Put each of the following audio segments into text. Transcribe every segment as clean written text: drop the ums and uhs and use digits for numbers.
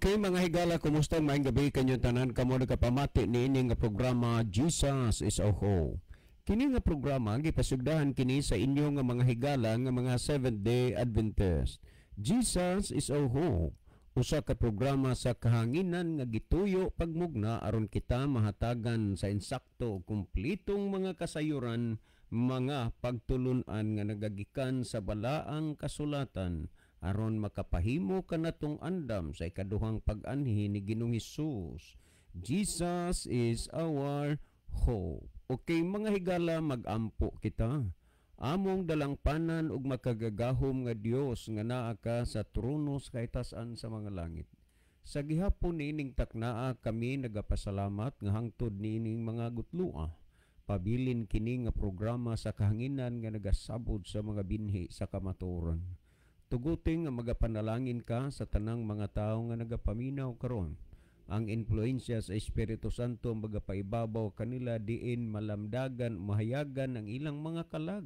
Okay mga higala, kumusta maayong gabi kanyo tanan kamo nagapamati niini nga programa Jesus is our hope. Kini nga programa gipasugdahan kini sa inyo nga mga higala nga mga Seventh-day Adventist. Jesus is our hope. Usa ka programa sa kahanginan nga gituyo pagmugna aron kita mahatagan sa insakto ug kumpletong mga kasayuran, mga pagtulun-an nga nagagikan sa balaang kasulatan aron makapahimo kanatong andam sa ikaduhang pag-anhi ni Ginoong Hesus. Jesus is our hope. Okay mga higala, magampo kita. Among dalangpanan ug makagagahom nga Dios nga naa ka sa trono sa kaitasan sa mga langit. Sa gihapon nining taknaa kami nagapasalamat nga hangtod nining mga gutlua. Pabilin kini nga programa sa kahanginan nga nagasabod sa mga binhi sa kamatuoran. Tuguting nga magapanalangin ka sa tanang mga tao nga nagapaminaw karon. Ang influensya sa Espiritu Santo magapaibabaw kanila diin malamdagan, mahayagan ang ilang mga kalag.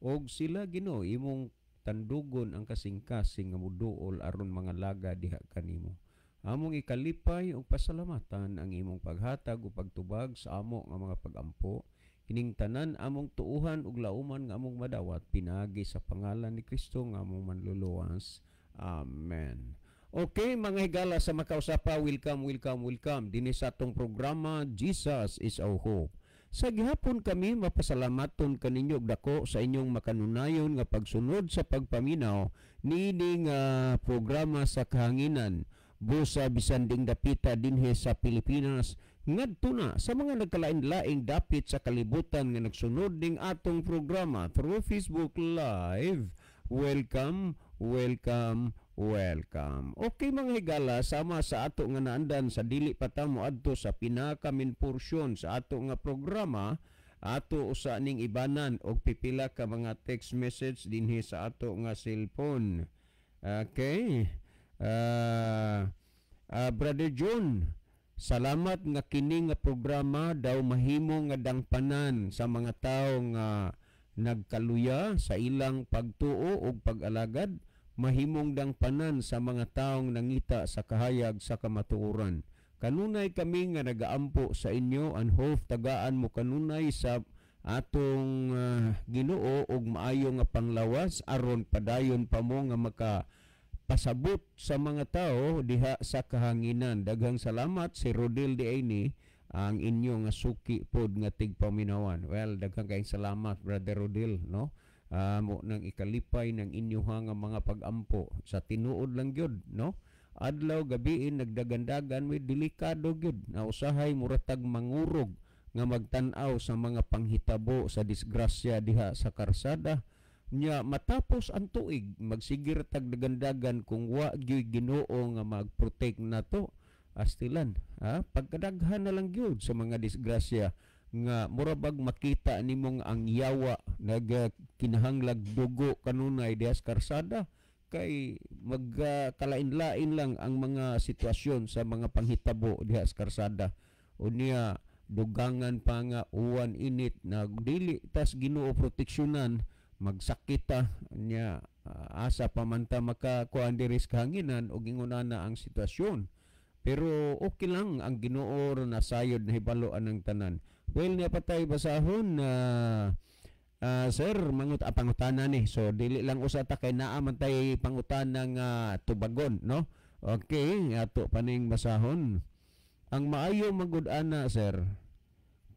Og sila Ginoo imong tandugon ang kasing-kasing nga muduol aron mga laga diha kanimo. Among ikalipay ug pasalamatan ang imong paghatag ug pagtubag sa amo nga mga pagampo. Kining tanan among tuuhan ug lauman nga among madawat pinaagi sa pangalan ni Kristo nga among manluluwas. Amen. Okay mga higala, sa makausapa, welcome dinhi sa atong programa Jesus is our hope. Sa gihapon kami mapasalamaton kaninyo og dako sa inyong makanunayon nga pagsunod sa pagpaminaw niining programa sa kahanginan busa bisan ding dapita dinhi sa Pilipinas ngadto na sa mga nagkalain-laing dapit sa kalibutan nga nagsunod ning atong programa through Facebook Live. Welcome. Okay mga higala, sama sa ato nga naandan sa dili pa ta moadto sa pinakamin porsyon sa ato nga programa, ato usa ning ibanan og pipila ka mga text message dinhi sa ato nga cellphone. Okay. Brother John, salamat nga kini nga programa daw mahimo nga dangpanan sa mga tawo nga nagkaluya sa ilang pagtuo ug pag-alagad, mahimong dangpanan sa mga taong nangita sa kahayag sa kamatuoran. Kanunay kami nga nagaampo sa inyo, and hope tagaan mo kanunay sa atong Ginoo og maayo nga panglawas aron padayon pa mo nga pasabot sa mga tao diha sa kahanginan. Daghang salamat si Rodel Diaini, ang inyo nga suki pod nga tigpaminawan. Well, daghang kayong salamat Brother Rodel, no? Mo nang ikalipay ng inyoha nga mga pagampo sa tinuod lang gyud, no? Adlaw gabiin nagdagandagan may delikado gyud na usahay muratag mangurog nga magtan-aw sa mga panghitabo sa disgrasya diha sa karsada. Nya matapos ang tuig magsigir tag dagandagan kung wa gyud Ginoo nga magprotect nato astilan, pagkadaghan na lang gyud sa mga disgrasya nga murabag makita nimong ang yawa nagkinahanglag dugo kanunay diha sa karsada kay magkalain-lain lang ang mga sitwasyon sa mga panghitabo diha sa karsada. Unya dugangan pa nga uwan init na dili tas Ginoo proteksyonan magsakita nya asa pamanta makakuan diri sa kahanginan og ingunana ang sitwasyon. Pero okay lang ang Ginoo na sayod na hibaloan ng tanan. Well, niya patay basahon na sir, pangutana ni. So, dili lang usa ta kay naa man tay pangutana nga tubagon, no? Okay, ato paning basahon. Ang maayo magud-ana, sir,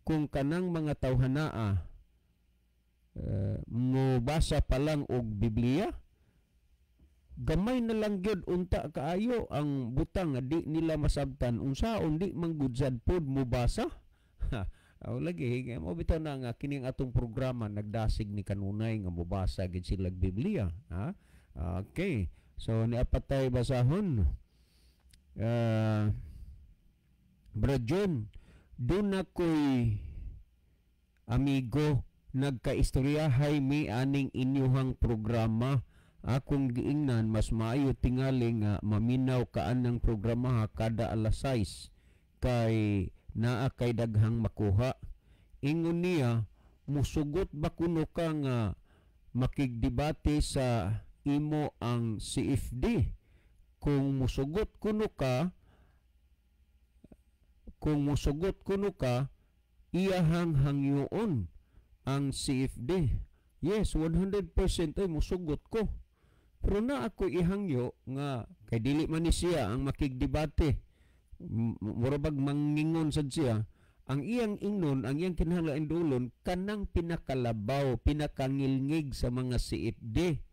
kung kanang mga tawhanaa mo basa pa lang og Biblia, gamay na lang gyud unta kaayo ang butang nga di nila masabtan unsaon di manggudzad pod mo basa. Aw lagi mo bitaw na nga kining atong programa nagdasig ni kanunay nga mobasa gid sila Biblia, ha? Okay, so niapatay basahon. Brad John, doon ako'y amigo nagkaistoryahay mi aning inyuhang programa. Akong giingnan mas maayo tingali nga maminaw kaan ng programa kada alas 6 kay naa kay daghang makuha. Ingon niya, musugot ba kuno ka nga makigdebate sa imo ang CFD? Kung musugot kuno ka, kung musugot kuno ka, iyahang hangyoon ang CFD. Yes, 100% ay musugot ko. Pero na ako ihangyo nga kay dili man ni siya ang makigdebate. Murabag mangingon sad siya. Ang iyang ingnon, ang iyang kinahanglan dulon kanang pinakalabaw, pinakangilngig sa mga CFD.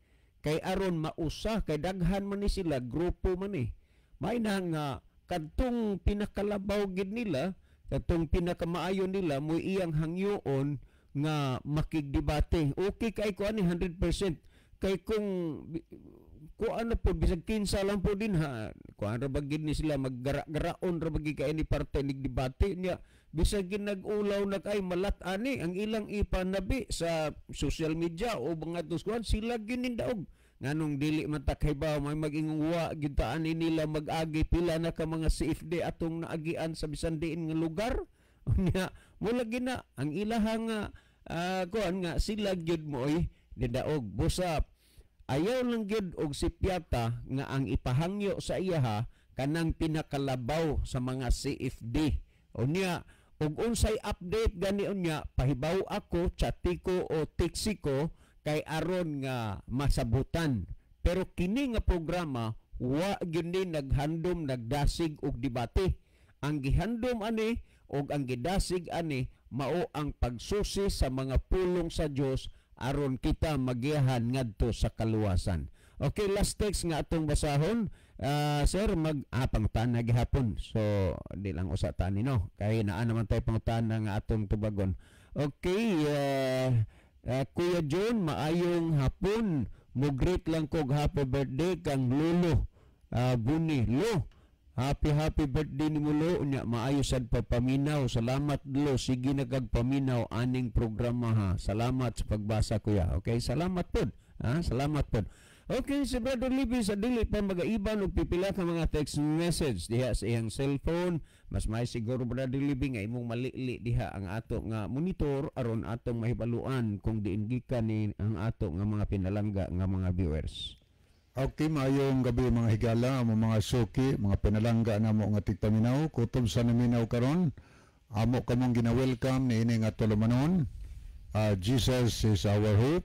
Kay aron mausa, kay daghan man ni sila, grupo man eh. May na nga kadtong pinakalabaw gid nila, kadtong pinakamaayo nila mo iyang hangyoon nga makigdebate. Okay kay ko ani 100%. Kay kung ano po bisag kinsa lang po din ha, kuan ra bagid ni sila maggara-garaon ra bagid kay ni parte nig debate niya, bisag ginag-ulaw na kay malat ani ang ilang ipanabi sa social media o mga tuskuan sila ginindaog nganong dili man takaybaw may magingwa gid ta ani nila mag-agi pila na ka mga CFD atong naagian sa bisan diin nga lugar unya mo lagi na ang ilahang kuan nga sila gyud moy nidaog busap ayaw lang gyud og si Piata nga ang ipahangyo sa iyaha kanang pinakalabaw sa mga CFD unya ug unsay update gani unya pahibaw ako chati ko o tiksi ko kay aron nga masabutan pero kini nga programa wa gyud ni naghandom nagdasig og debate ang gihandom ani og ang gidasig ani mao ang pagsusi sa mga pulong sa Dios aron kita magiyahan ngadto sa kaluwasan. Okay, last text nga atong basahon. Sir, pangutana gihapon. So, di lang usa tani no. Kay naa naman tay pangutana nga atong tubagon. Okay, Kuya John, maayong hapon. Mo-greet lang kog happy birthday kang Lolo. Buni, Lo. Happy birthday ni Mulo. Maayo sad paminaw. Salamat Lo. Sige nagagpaminaw aning programa ha. Salamat sa pagbasa kuya. Okay, salamat pod. Salamat pod. Okay, si Brother Libby sa dili pa magaiban og pipila ka mga text message diha sa iyang cellphone. Mas may siguro Brother Libby nga imong malili diha ang ato nga monitor aron atong mahibaluan kung diin gikan ni ang ato nga mga pinalangga nga mga viewers. Okay, maayong gabi mga higala, amo mga suki, mga pinalangga na mo nga tigpaminaw, kutob sa naminaw karon. Amo kamong gina-welcome ni ini nga tulumanon. Jesus is our hope.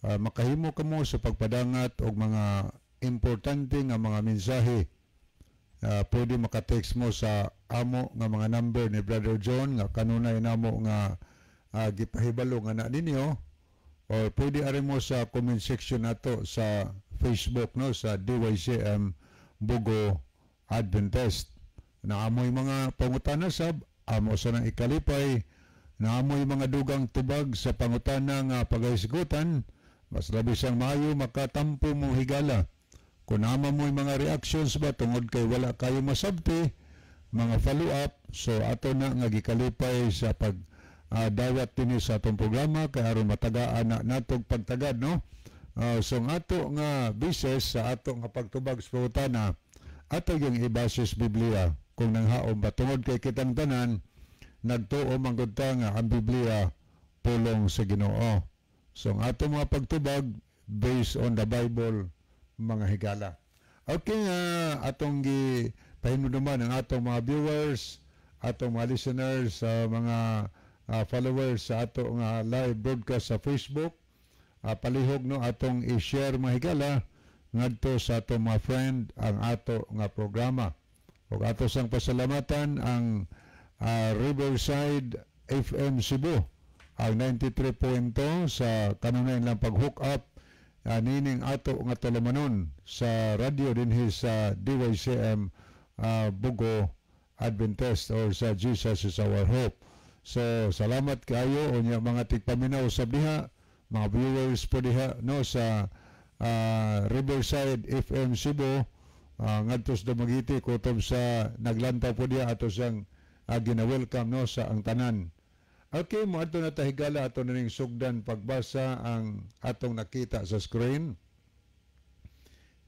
Makahimo kamo sa pagpadangat og mga importante nga mga mensahe. Pwede maka-text mo sa amo nga mga number ni Brother John nga kanunay namo nga gipahibalo nga na ninyo. O pwede ari mo sa comment section nato sa Facebook no sa DYCM Bugo Adventist. Naamoy mga pangutana sab amo sa nang ikalipay, naamoy mga dugang tubag sa pangutana nga pagahisgutan, mas labi sang maayo makatampo mo higala. Kung naman mo mga reactions ba tungod kay wala kayo masabti, mga follow up, so ato na nga gikalipay sa pag dawat din sa atong programa kay aron matagaan na natong pagtagad no. So ang ato nga bises sa ato nga pagtubag sa pangutana ato yung ibasis Biblia kung nanghaom ba tungod kay kitang tanan nagtuo man gud ta nga ang Biblia pulong sa Ginoo. So ang ato mga pagtubag based on the Bible mga higala. Okay nga atong pahinuduman ang atong mga viewers, atong mga listeners, mga followers sa ato nga live broadcast sa Facebook. Palihog no atong i-share mga higala ngadto sa ato mga friend ang ato nga programa. Ug ato sang pasalamatan ang Riverside FM Cebu ang 93.2 sa kanunay lang pag-hook up nining ato nga tulumanon sa radio dinhi sa DYCM Bugo Adventist or sa Jesus is our hope. So salamat kayo unya mga tigpaminaw sa diha, mga viewers po diha no sa Riverside FM Cebu ngadto sa Dumaguete kutob sa naglantaw po diha ato sang gina-welcome no sa ang tanan. Okay, mo ato na tahigala ato na ning sugdan pagbasa ang atong nakita sa screen.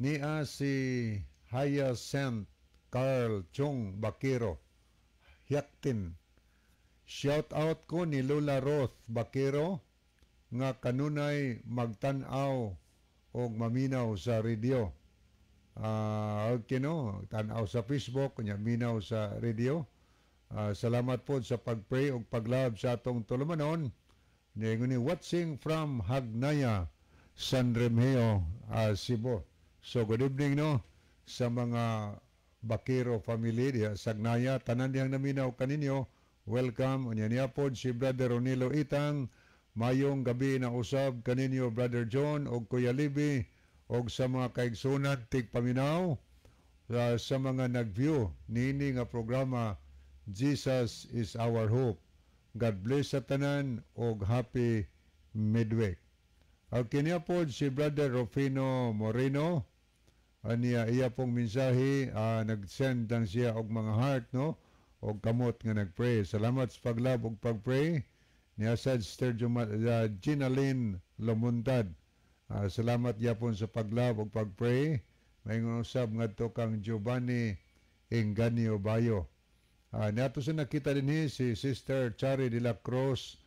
Niya si Hyacinth Carl Chung Bakiro Hyaktin. Shout out ko ni Lola Roth Bakiro nga kanunay magtan-aw og maminaw sa radio. Okay no, tan-aw sa Facebook, kunya minaw sa radio. Salamat po sa pag-pray o pag-love sa atong tulumanon. Ni watching from Hagnaya, San Remigio, Cebu. So good evening no sa mga Bakiro family diya sa Hagnaya. Tanan diyang naminaw kaninyo. Welcome. Unya niya po si Brother Ronilo Itang. Mayong gabi na usab kaninyo Brother John o Kuya Libby o sa mga kaigsunan tigpaminaw sa mga nag-view nini nga programa Jesus is our hope. God bless sa tanan o happy midweek. Kiniya po si Brother Rufino Moreno. Iya pong mensahe, nag-send lang siya og mga heart, no? Og kamot nga nag-pray. Salamat sa paglab og pag-pray. Niya sa Sister Ginaline Lomuntad. Salamat yapon sa paglab og pag-pray. May usab ngadto kang Giovanni Enganio Bayo. Nato sa nakita din si Sister Chari de la Cruz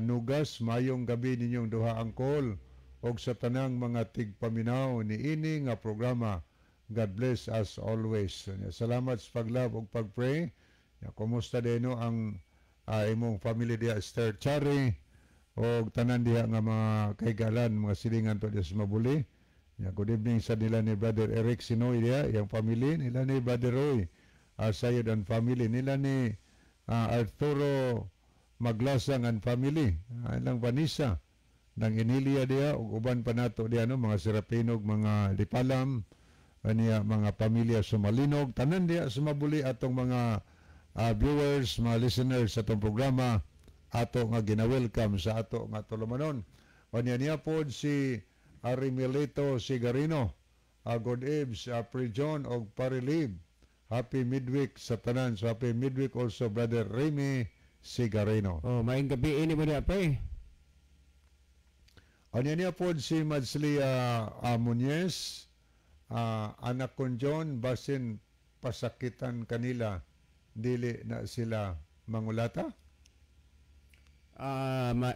Nugas. Mayong gabi ninyong duha angkol og sa tanang mga tigpaminaw ni ini nga programa. God bless us always. Salamat sa paglab og pag-pray. Kumusta din no ang imong family diya Sister Chari o tanan diha nga mga kaigalan, mga silingan to diya sa Mabuli. Good evening sa nila ni Brother Eric Sinoy diya, yung family nila ni Brother Roy Sayed and family nila ni Arturo Maglasang and family, ilang Vanessa ng Emilia diya ug uban pa nato diya no, mga Serapinog, mga Lipalam, niya mga pamilya Sumalinog, tanan diya sa Mabuli atong mga viewers, mga listeners sa itong programa, ato nga gina-welcome sa ato nga tulumanon. O niya po si Arimilito Sigarino, God Eves, Pre-John o Parilib. Happy midweek sa tanan. So happy midweek also Brother Remy Sigarino. Maayong gabi ini mo diya pa eh. O niya po si Madslia Muñez, anak kon John, basin pasakitan kanila dili na sila mangulata?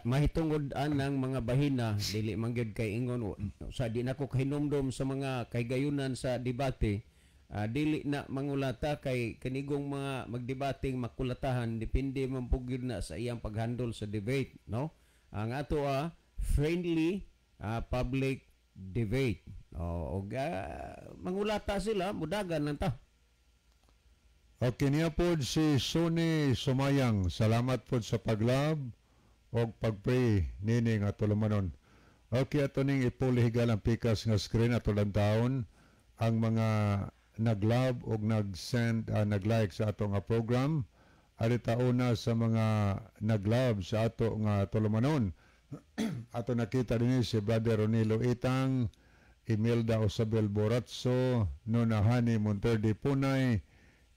Mahitungod ng mga bahina dili mangyud kay ingon sa di nako kahinumdum sa mga kaygayunan sa debate, dili na mangulata kay kanigong mga magdebating makulatahan depende man pugyud na sa iyang paghandle sa debate, no? Ang ato friendly public debate. Mangulata sila mudagan lang ta. Okay niya po si Suni Sumayang. Salamat po sa paglab o pag-pray nini nga tulumanon. Okay, ato ning ipulihigal ang pikas nga screen ato lang taon ang mga naglab o nag-send, nag-like sa ato nga program. Arita una sa mga naglab sa ato nga tulumanon. Ato nakita din si Brother Ronilo Itang, Imelda Osabel Boratso, Nonahani Monterde Punay,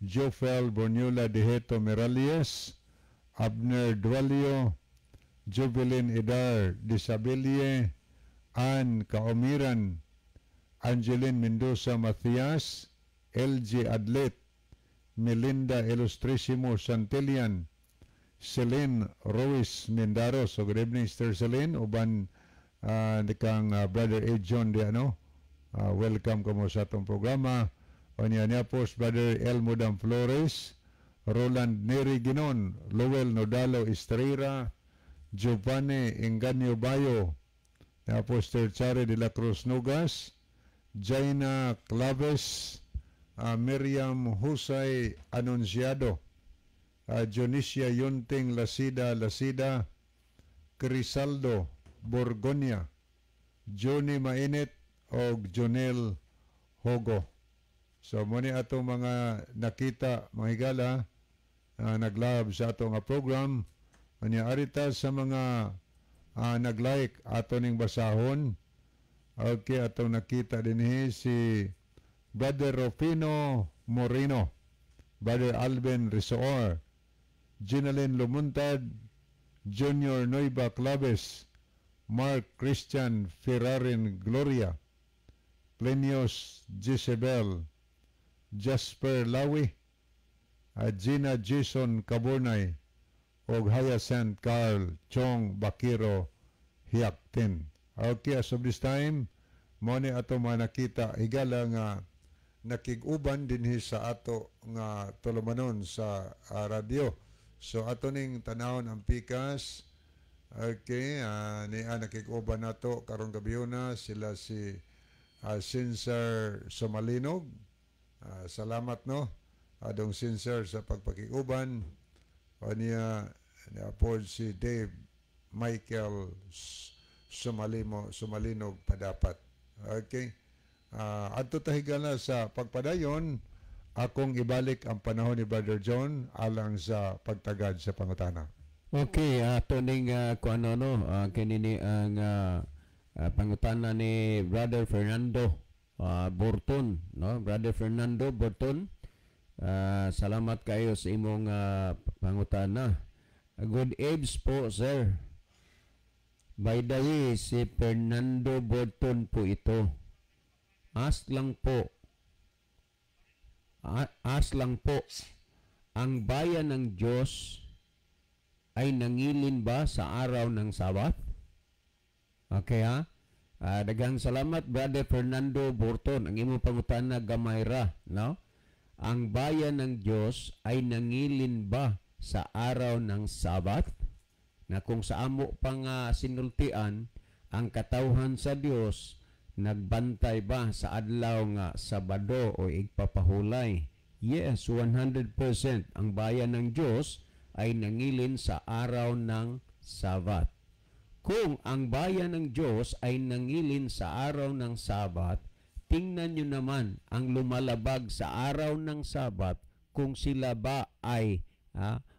Jofel Bonyola Diheto Meralias, Abner Dualio, Jubilin Idar Disabilie, Ann Kaomiran, Angeline Mendoza Macias, LG Adlet, Melinda Ilustrisimo Santillan, Celine Ruiz Mendaros. So good evening Sister Celine, uban kang Brother Edjon di ano. Welcome ka mo sa atong programa. O niya po Brother Elmodam Flores, Roland Neri Ginon, Lowell Nodalo Estrera, Giovanni Enganio Bayo, tapos Terchare de la Cruz Nugas, Jaina Claves, Miriam Husay Anunciado, Dionisia Yunting Lasida, Crisaldo Borgonia, Johnny Mainit o Jonel Hogo. So muni ato mga nakita, mga higala, naglab sa ato nga program. Anya arita sa mga nag-like ato ning basahon. Okay, ato nakita din si Brother Rufino Moreno, Brother Alvin Risoor, Ginaline Lumuntad, Junior Noiba Claves, Mark Christian Ferrarin Gloria, Plenios Jezebel, Jasper Lawi, Gina Jason Caburnay, o Hyacinth Carl Chong Bakiro Hiaptin. Okay, as of this time, mo ni ato mga nakita higala nga nakig-uban dinhi sa ato nga tulumanon sa radyo. So ato ning tanawon ang pikas. Okay, niya nakig-uban nato karong gabi na sila si Sinsar Somalinog. Salamat no. Adong Sinsar sa pagpakiguban. O niya po si Dave Michael Somalinog padapat. Okay. Adto tahigala sa pagpadayon, akong ibalik ang panahon ni Brother John alang sa pagtagad sa pangutana. Okay, ato ning kung ano no, kinini ang pangutana ni Brother Fernando Borton, no? Brother Fernando Borton, salamat kayo sa imong pangutana. Good eves po, sir. By the way, si Fernando Borton po ito. Ask lang po, ang bayan ng Diyos ay nangilin ba sa araw ng Sabat? Okay ha? Daghang salamat, Brother Fernando Borton. Ang imong pangutana gamay ra, no? Ang bayan ng Diyos ay nangilin ba sa araw ng Sabat? Na kung sa amo pang sinultian, ang katawhan sa Diyos nagbantay ba sa adlaw nga Sabado o igpapahulay? Yes, 100%. Ang bayan ng Diyos ay nangilin sa araw ng Sabat. Kung ang bayan ng Diyos ay nangilin sa araw ng Sabat, tingnan nyo naman ang lumalabag sa araw ng Sabat kung sila ba ay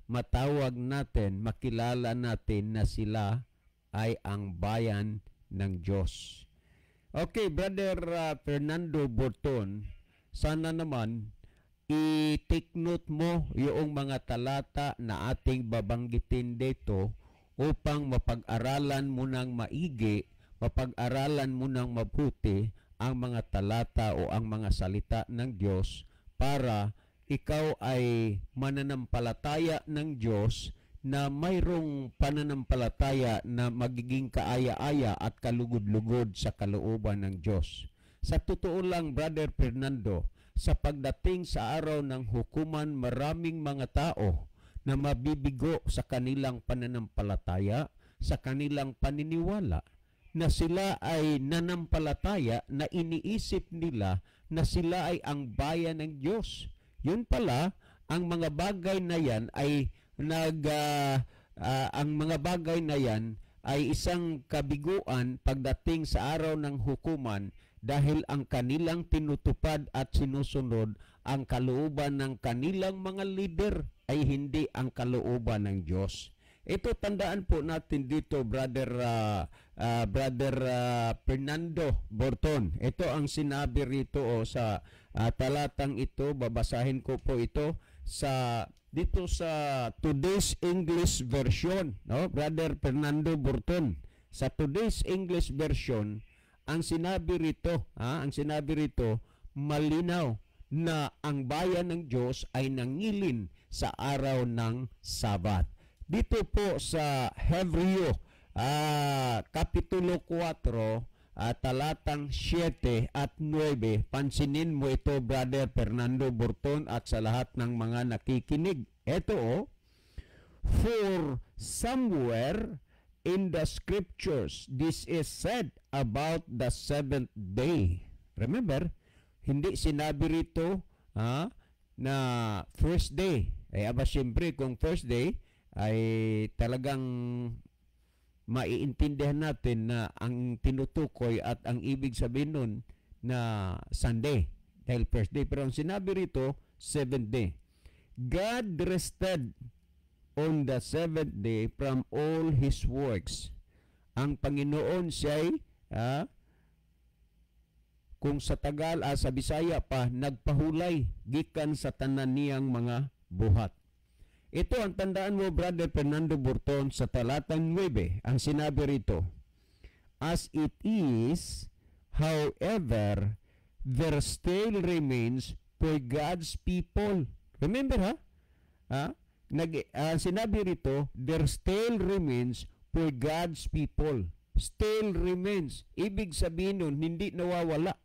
matawag natin, makilala natin na sila ay ang bayan ng Diyos. Okay, Brother Fernando Borton, sana naman i-take note mo yung mga talata na ating babanggitin dito upang mapag-aralan mo ng maigi, mapag-aralan mo ng mabuti ang mga talata o ang mga salita ng Diyos para ikaw ay mananampalataya ng Diyos na mayroong pananampalataya na magiging kaaya-aya at kalugod-lugod sa kalooban ng Diyos. Sa totoo lang, Brother Fernando, sa pagdating sa araw ng hukuman, maraming mga tao na mabibigo sa kanilang pananampalataya, sa kanilang paniniwala, na sila ay nanampalataya na iniisip nila na sila ay ang bayan ng Diyos. Yun pala, ang mga bagay na yan ay ang mga bagay na yan ay isang kabiguan pagdating sa araw ng hukuman dahil ang kanilang tinutupad at sinusunod ang kalooban ng kanilang mga leader ay hindi ang kalooban ng Diyos. Ito tandaan po natin dito, Brother Fernando Borton. Ito ang sinabi rito sa talatang ito. Babasahin ko po ito dito sa Today's English Version, no? Brother Fernando Borton. Sa Today's English Version, ang sinabi rito, malinaw na ang bayan ng Diyos ay nangilin sa araw ng Sabat. Dito po sa Hebreo, Kapitulo 4, talatang 7 at 9, pansinin mo ito, Brother Fernando Borton, at sa lahat ng mga nakikinig. Ito, for somewhere in the scriptures, this is said about the seventh day. Remember, hindi sinabi rito na first day. Aba siyempre, kung first day, ay talagang maiintindihan natin na ang tinutukoy at ang ibig sabihin nun na Sunday dahil first day. Pero ang sinabi rito, seventh day. God rested on the seventh day from all His works. Ang Panginoon siya'y kung sa Tagal, sa Bisaya pa, nagpahulay gikan sa tanan niyang mga buhat. Ito ang tandaan mo, Brother Fernando Borton, sa talatang 9. Ang sinabi rito, as it is, however, there still remains for God's people. Remember sinabi rito, there still remains for God's people. Still remains. Ibig sabihin nun, hindi nawawala.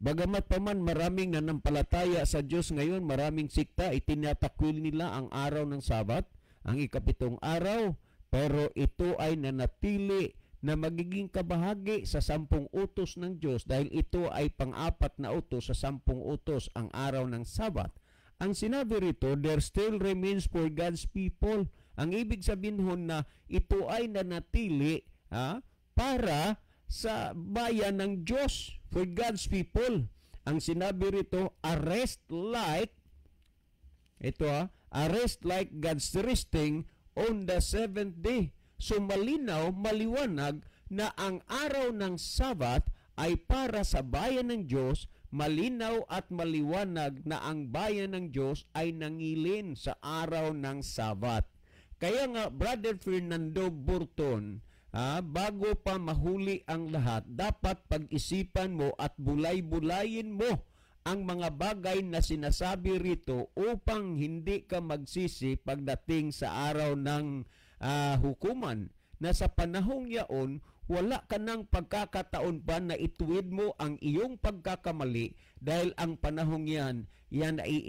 Bagamat pa man maraming nanampalataya sa Diyos ngayon, maraming sikta, itinatakwil nila ang araw ng Sabat, ang ikapitong araw, pero ito ay nanatili na magiging kabahagi sa 10 utos ng Diyos dahil ito ay pang-apat na utos sa 10 utos ang araw ng Sabat. Ang sinabi rito, there still remains for God's people. Ang ibig sabihin ho na ito ay nanatili para sa bayan ng Diyos, for God's people. Ang sinabi rito, arrest like God's resting on the 7th day. So malinaw, maliwanag na ang araw ng Sabat ay para sa bayan ng Diyos. Malinaw at maliwanag na ang bayan ng Diyos ay nangilin sa araw ng Sabat. Kaya nga, Brother Fernando Burton, bago pa mahuli ang lahat, dapat pag-isipan mo at bulay-bulayin mo ang mga bagay na sinasabi rito upang hindi ka magsisi pagdating sa araw ng hukuman, na sa panahong yaon, wala ka ng pagkakataon pa na ituwid mo ang iyong pagkakamali dahil ang panahong yan ay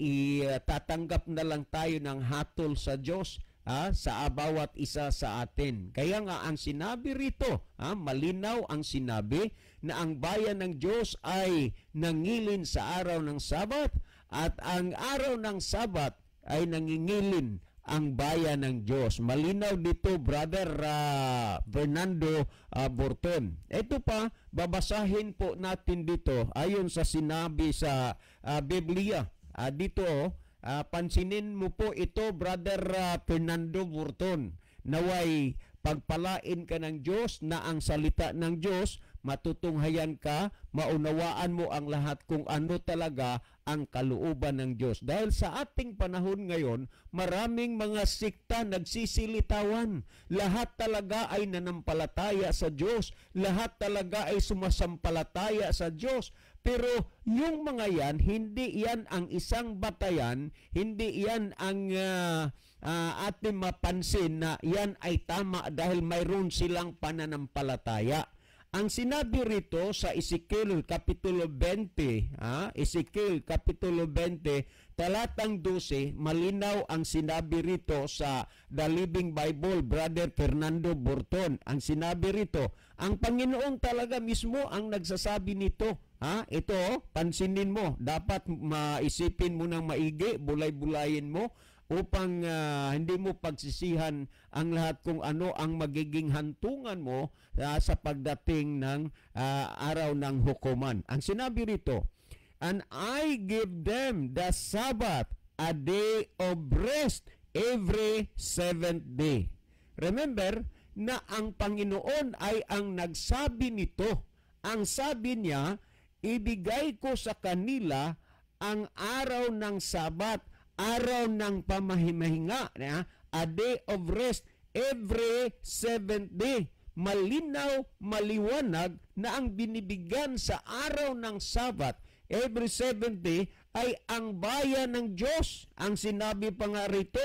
tatanggap na lang tayo ng hatol sa Diyos sa bawat isa sa atin. Kaya nga ang sinabi rito, malinaw ang sinabi na ang bayan ng Diyos ay nangilin sa araw ng Sabat at ang araw ng Sabat ay nangingilin ang bayan ng Diyos. Malinaw dito, Brother Fernando Burton. Ito pa, babasahin po natin dito ayon sa sinabi sa Biblia. Dito, pansinin mo po ito, Brother Fernando Burton. Naway pagpalain ka ng Diyos na ang salita ng Diyos, matutunghayan ka, maunawaan mo ang lahat kung ano talaga ang kalooban ng Diyos. Dahil sa ating panahon ngayon, maraming mga sikta nagsisilitawan. Lahat talaga ay nanampalataya sa Diyos. Lahat talaga ay sumasampalataya sa Diyos. Pero yung mga yan, hindi yan ang isang batayan, hindi yan ang ating mapansin na yan ay tama dahil mayroon silang pananampalataya. Ang sinabi rito sa Ezekiel Kapitulo 20, Ezekiel Kapitulo 20, talatang 12, malinaw ang sinabi rito sa The Living Bible, Brother Fernando Burton. Ang sinabi rito, ang Panginoon talaga mismo ang nagsasabi nito. Ito, pansinin mo, dapat maisipin mo ng maigi, bulay-bulayin mo, upang hindi mo pagsisihan ang lahat kung ano ang magiging hantungan mo sa pagdating ng araw ng hukuman. Ang sinabi rito, and I give them the Sabbath, a day of rest every 7th day. Remember na ang Panginoon ay ang nagsabi nito. Ang sabi niya, ibigay ko sa kanila ang araw ng Sabat, araw ng pamahimahinga, a day of rest every 7th day. Malinaw, maliwanag na ang binibigyan sa araw ng Sabat, every 7th day, ay ang bayan ng Diyos. Ang sinabi pa nga rito,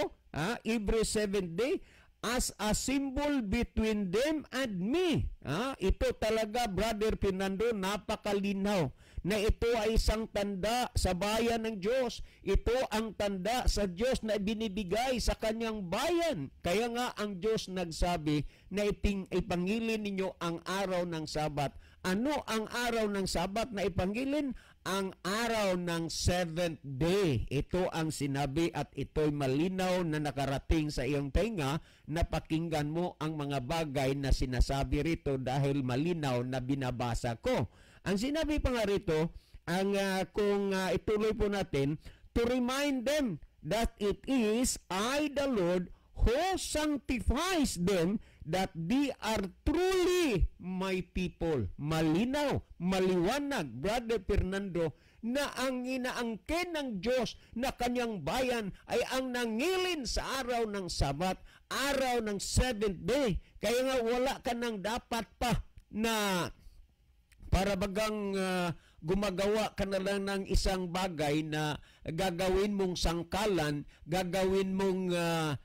every 7th day, as a symbol between them and me. Ito talaga, Brother Fernando, napakalinaw na ito ay isang tanda sa bayan ng Diyos. Ito ang tanda sa Diyos na binibigay sa kanyang bayan. Kaya nga ang Diyos nagsabi na ipangilin ninyo ang araw ng Sabat. Ano ang araw ng Sabat na ipangilin? Ang araw ng 7th day. Ito ang sinabi at ito'y malinaw na nakarating sa iyong tenga na pakinggan mo ang mga bagay na sinasabi rito dahil malinaw na binabasa ko. Ang sinabi pa nga rito, kung ituloy po natin, to remind them that it is I, the Lord, who sanctifies them, that they are truly my people. Malinaw, maliwanag, Brother Fernando, na ang inaangkin ng Diyos na kanyang bayan ay ang nangilin sa araw ng Sabat, araw ng 7th day. Kaya nga wala ka nang dapat pa na para bagang gumagawa ka na lang ng isang bagay na gagawin mong sangkalan, gagawin mong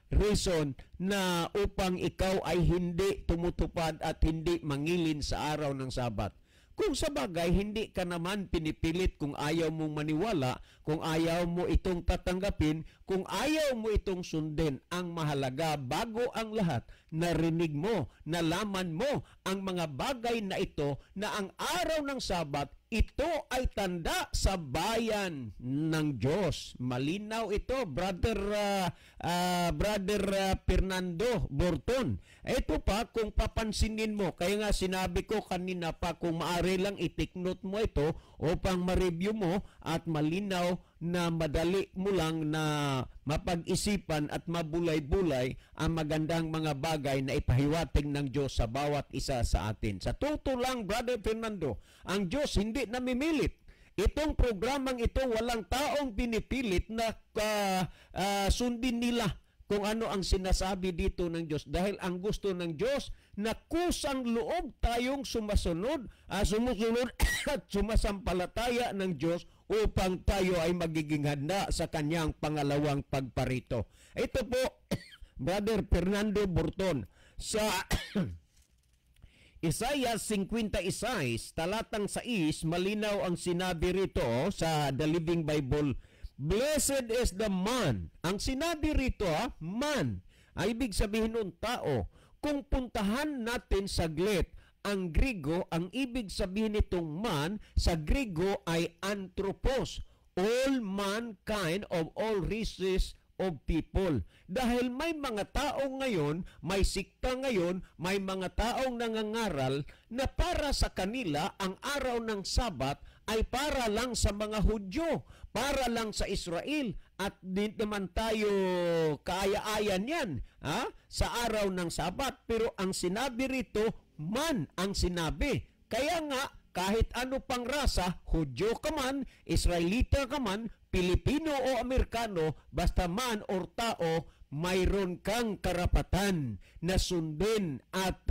reason na upang ikaw ay hindi tumutupad at hindi mangilin sa araw ng Sabat. Kung sa bagay, hindi ka naman pinipilit kung ayaw mong maniwala, kung ayaw mo itong tatanggapin, kung ayaw mo itong sundin. Ang mahalaga, bago ang lahat, narinig mo, nalaman mo ang mga bagay na ito na ang araw ng Sabat, ito ay tanda sa bayan ng Diyos. Malinaw ito, Brother Fernando Borton. Ito pa, kung papansinin mo, kaya nga sinabi ko kanina pa, kung maaari lang i-take note mo ito upang ma-review mo at malinaw na madali mo lang na mapag-isipan at mabulay-bulay ang magandang mga bagay na ipahiwatig ng Diyos sa bawat isa sa atin. Sa totoo lang, Brother Fernando, ang Diyos hindi namimilit. Itong programang ito, walang taong pinipilit na sundin nila kung ano ang sinasabi dito ng Diyos. Dahil ang gusto ng Diyos na kusang loob tayong sumusunod at sumasampalataya ng Diyos upang tayo ay magiging handa sa kanyang pangalawang pagparito. Ito po, Brother Fernando Borton, sa Isaiah 56, talatang 6, malinaw ang sinabi rito sa The Living Bible, "Blessed is the man." Ang sinabi rito, man, ay ibig sabihin ng tao. Kung puntahan natin saglit ang Griego, ang ibig sabihin nitong man sa Griego ay anthropos, all mankind of all races of people. Dahil may mga tao ngayon, may sikta ngayon, may mga taong nangangaral na para sa kanila ang araw ng Sabat ay para lang sa mga Hudyo, para lang sa Israel, at di naman tayo kaaya-ayan yan sa araw ng Sabat. Pero ang sinabi rito, man ang sinabi. Kaya nga, kahit ano pang rasa, Hudyo ka man, Israelita ka man, Pilipino o Amerikano, basta man o tao, mayroon kang karapatan na sundin at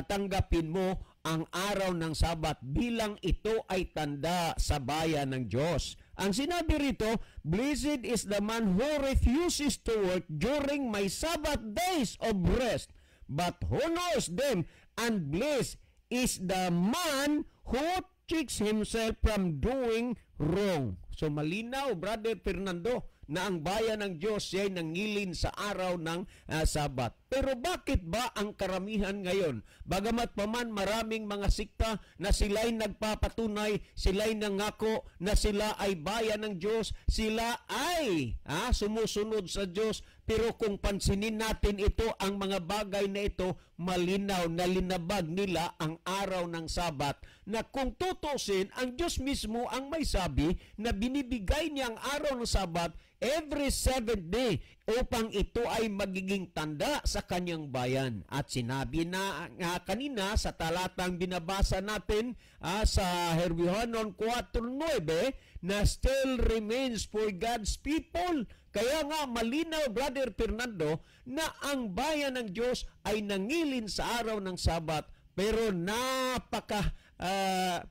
tanggapin mo ang araw ng Sabat bilang ito ay tanda sa bayan ng Diyos. Ang sinabi rito, "Blessed is the man who refuses to work during my Sabbath days of rest, but honors them, and blessed is the man who checks himself from doing wrong." So malinaw, Brother Fernando, na ang bayan ng Diyos ay nangilin sa araw ng Sabat. Pero bakit ba ang karamihan ngayon? Bagamat pa man maraming mga sikta na sila'y nagpapatunay, sila'y nangako na sila ay bayan ng Diyos, sila ay sumusunod sa Diyos. Pero kung pansinin natin ito, ang mga bagay na ito, malinaw na linabag nila ang araw ng Sabat. Na kung tutusin, ang Diyos mismo ang may sabi na binibigay niya ang araw ng Sabat every 7th day upang ito ay magiging tanda sa kanyang bayan. At sinabi na kanina sa talatang binabasa natin sa Hebreos 4:9 na still remains for God's people. Kaya nga malinaw, Brother Fernando, na ang bayan ng Diyos ay nangilin sa araw ng Sabat. Pero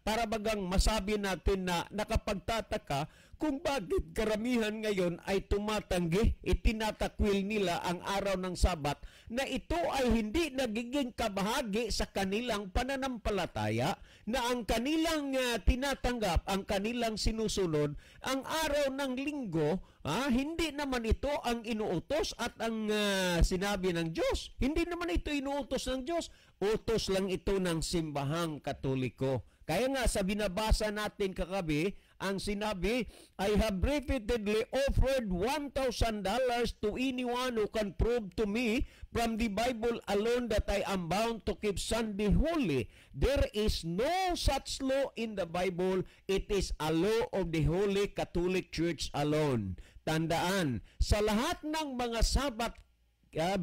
para bagang masabi natin na nakapagtataka kung bakit karamihan ngayon ay tumatanggi, itinatakwil nila ang araw ng Sabat na ito ay hindi nagiging kabahagi sa kanilang pananampalataya, na ang kanilang tinatanggap, ang kanilang sinusunod, ang araw ng Linggo, hindi naman ito ang inuutos at ang sinabi ng Diyos. Hindi naman ito inuutos ng Diyos. Utos lang ito ng simbahang Katoliko. Kaya nga sa binabasa natin kagabi, ang sinabi, "I have repeatedly offered $1,000 to anyone who can prove to me from the Bible alone that I am bound to keep Sunday holy. There is no such law in the Bible. It is a law of the Holy Catholic Church alone." Tandaan, sa lahat ng mga Sabbath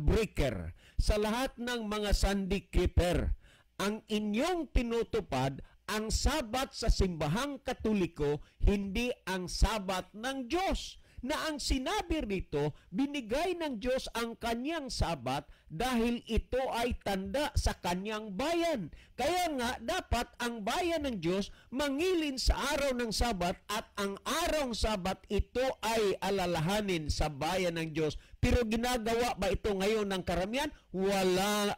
breaker, sa lahat ng mga Sunday keeper, ang inyong tinutupad ang Sabat sa simbahang Katoliko, hindi ang Sabat ng Diyos. Na ang sinabi rito, binigay ng Diyos ang kanyang Sabat dahil ito ay tanda sa kanyang bayan. Kaya nga, dapat ang bayan ng Diyos mangilin sa araw ng Sabat at ang araw ng Sabat ito ay alalahanin sa bayan ng Diyos. Pero ginagawa ba ito ngayon ng karamihan? Wala.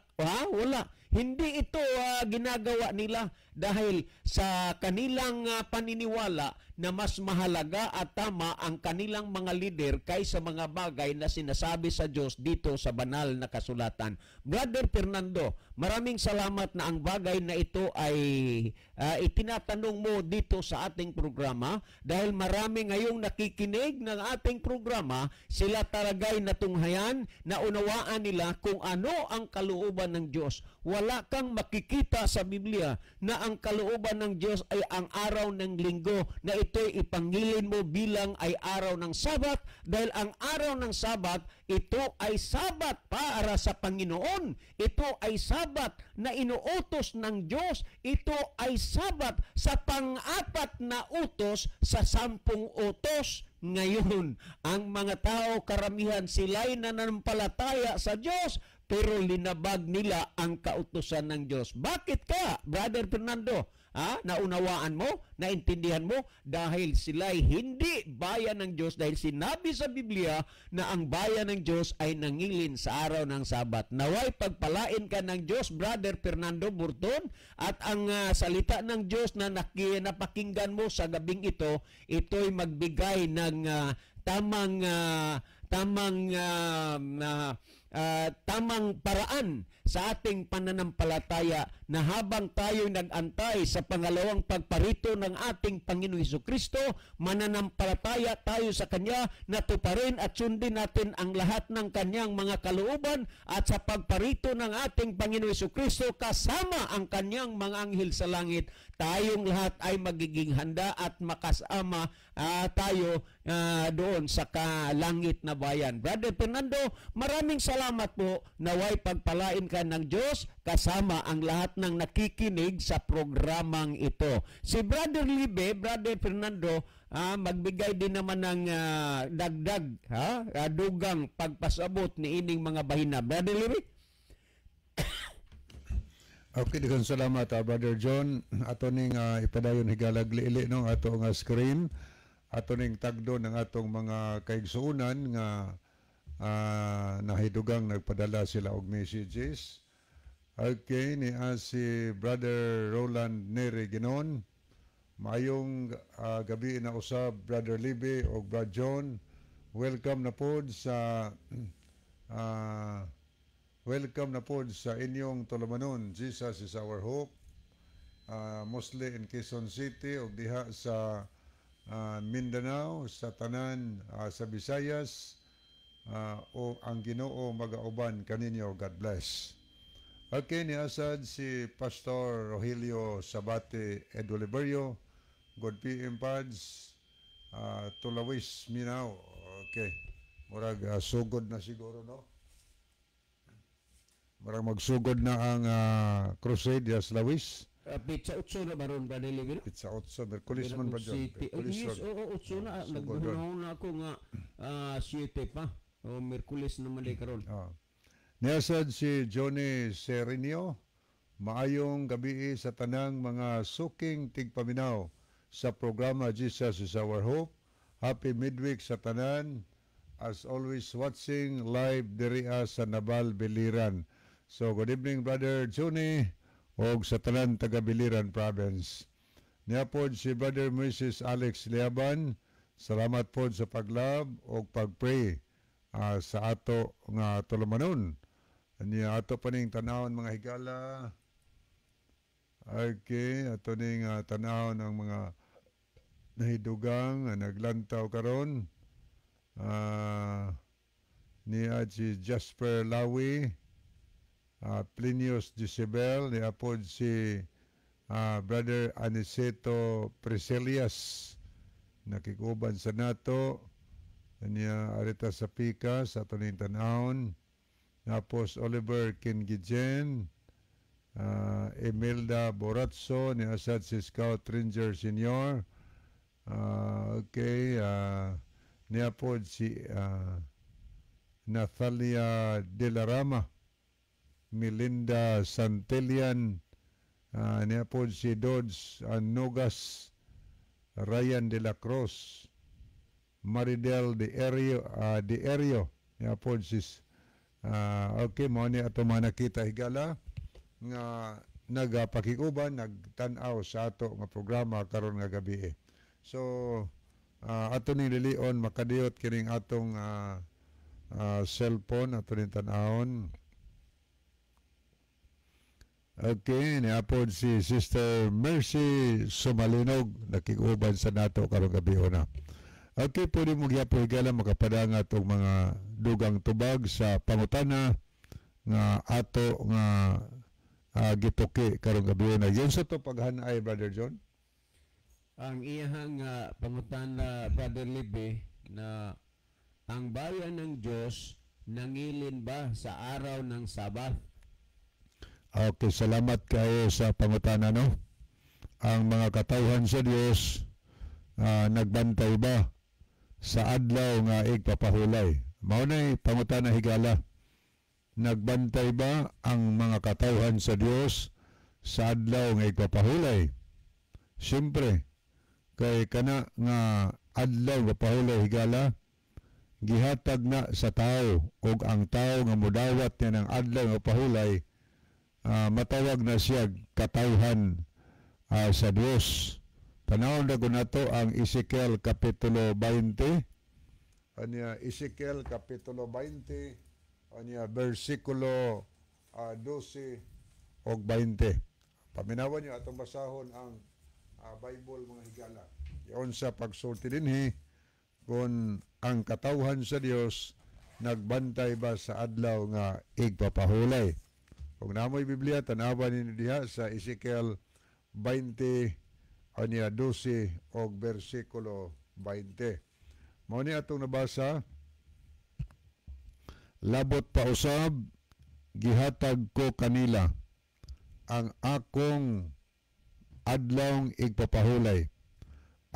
Wala. Hindi ito ginagawa nila dahil sa kanilang paniniwala na mas mahalaga at tama ang kanilang mga lider kaysa mga bagay na sinasabi sa Diyos dito sa banal na kasulatan. Brother Fernando, maraming salamat na ang bagay na ito ay itinatanong mo dito sa ating programa dahil marami ngayong nakikinig ng ating programa, sila talagay natunghayan na unawaan nila kung ano ang kalooban ng Diyos. Wala kang makikita sa Biblia na ang kalooban ng Diyos ay ang araw ng linggo na ito'y ipangilin mo bilang ay araw ng Sabat dahil ang araw ng Sabat, ito ay Sabat para sa Panginoon. Ito ay Sabat na inuutos ng Diyos. Ito ay Sabat sa pang-apat na utos sa 10 utos. Ngayon, ang mga tao karamihan sila'y nananampalataya sa Diyos pero linabag nila ang kautusan ng Diyos. Bakit ka, Brother Fernando? Naunawaan mo, naintindihan mo, dahil sila'y hindi bayan ng Diyos dahil sinabi sa Biblia na ang bayan ng Diyos ay nangilin sa araw ng Sabat. Naway pagpalain ka ng Diyos, Brother Fernando Burton, at ang salita ng Diyos na napakinggan mo sa gabing ito, ito'y magbigay ng tamang paraan sa ating pananampalataya na habang tayo'y nag-antay sa pangalawang pagparito ng ating Panginoon Hesukristo, mananampalataya tayo sa Kanya na tuparin at sundin natin ang lahat ng Kanyang mga kalooban at sa pagparito ng ating Panginoon Hesukristo kasama ang Kanyang mga anghel sa langit, tayong lahat ay magiging handa at makasama tayo doon sa kalangit na bayan. Brother Fernando, maraming salamat po. Naway pagpalain ka ng Diyos kasama ang lahat ng nakikinig sa programang ito. Si Brother Libe, Brother Fernando, magbigay din naman ng dagdag, dugang pagpasabot ni ining mga bahina. Brother Libe? Okay, daghang salamat Brother John. Ato ning ipadayon higalag liili no ato nga screen. Ato ning tagdo ng atong mga kaigsuunan nga nahidugang nagpadala sila og messages. Okay, ni si Brother Roland Neri Ginon. Maayong gabi na usab Brother Libby o Brother John. Welcome na pod sa inyong tulumanon. Jesus is our hope. Mostly in Quezon City o diha sa Mindanao, sa tanan sa Visayas, o ang Ginoo magauban kaninyo. God bless. Okay, niasad si Pastor Rogelio Sabate Ed Oliverio, God PM Pads, Tulawis, Minao. Okay, murag sugod na siguro, no? Murag magsugod na ang crusade sa Lawis. Pizza 8 na baron ba nilibin? Pizza 8, Merkulis man ba dyan? Yes, oo, 8 na. Nagbuhunaw na ako nga 7 pa. O Merkulis naman day karon. Niasad si Johnny Serenio. Maayong gabi sa tanang mga suking tigpaminaw sa programa Jesus is Our Hope. Happy midweek sa tanan. As always, watching live diriya sa Nabal, Biliran. So, good evening, Brother Johnny, o sa tanan taga Biliran Province. Niya po si Brother Mrs. Alex Liaban. Salamat po sa paglab o pagpray sa ato nga tulumanon. Niya ato pa ning tanawon mga higala. Okay, ato ning tanawon ang mga nahidugang naglantaw karon. Niya si Jasper Lawi, Plinius Jezebel, niya po si Brother Aniceto Preselias, nakikuban sa nato, niya arita sa pika sa tuning tanahon, tapos Oliver Kingijen, Emelda Boratso, niya asad si Scout Ranger Senior, okay, niya po si Nathalia De La Rama, Melinda Santillan, niya po si Dodge Nogas, Ryan De La Cruz, Maridel De Erio, niya po si okay, mo niya ito mga nakita higala. nga nagapakiguban, nagtan-aw sa ato nga programa karon nga gabi. So ato ning lilion makadiyot kining atong cellphone ato ning tan-awon. Okay, niapod si Sister Mercy Sumalinog nakiguban sa nato karong gabi na. Okay, pwede mo gyapon higala makapadanga tong mga dugang tubag sa pangutana nga ato nga gituki karong gabi na. Yun sa to paghanay, Brother John? Ang iyang pangutana, Brother Libby, na ang bayan ng Diyos nangilin ba sa araw ng Sabat? Okay, salamat kayo sa pangutana, no? Ang mga katawhan sa Dios nagbantay ba sa adlaw nga igpapahulay? Mao nay pangutana higala. Nagbantay ba ang mga katawhan sa Dios sa adlaw nga igpapahulay? Siyempre, kay kana nga adlaw nga pahulay higala, gihatag na sa tao ug ang tao nga mudawat niya ng adlaw nga pahulay, matawag na siya katawhan sa Dios. Tanawon na ko nato ang Ezekiel Kapitulo 20. Anya Ezekiel Kapitulo 20, anya versikulo 12 og 20. Paminawan niyo atong basahon ang Bible mga higala. Iyon sa pagsulti dinhi kung ang katawhan sa Dios nagbantay ba sa adlaw nga igpapahulay. Kung namoy Biblia, tanawan ninyo diha sa Ezekiel 20, anya 12 og versikulo 20. Mao ni atong nabasa, labot pa usab gihatag ko kanila ang akong adlawng igpapahulay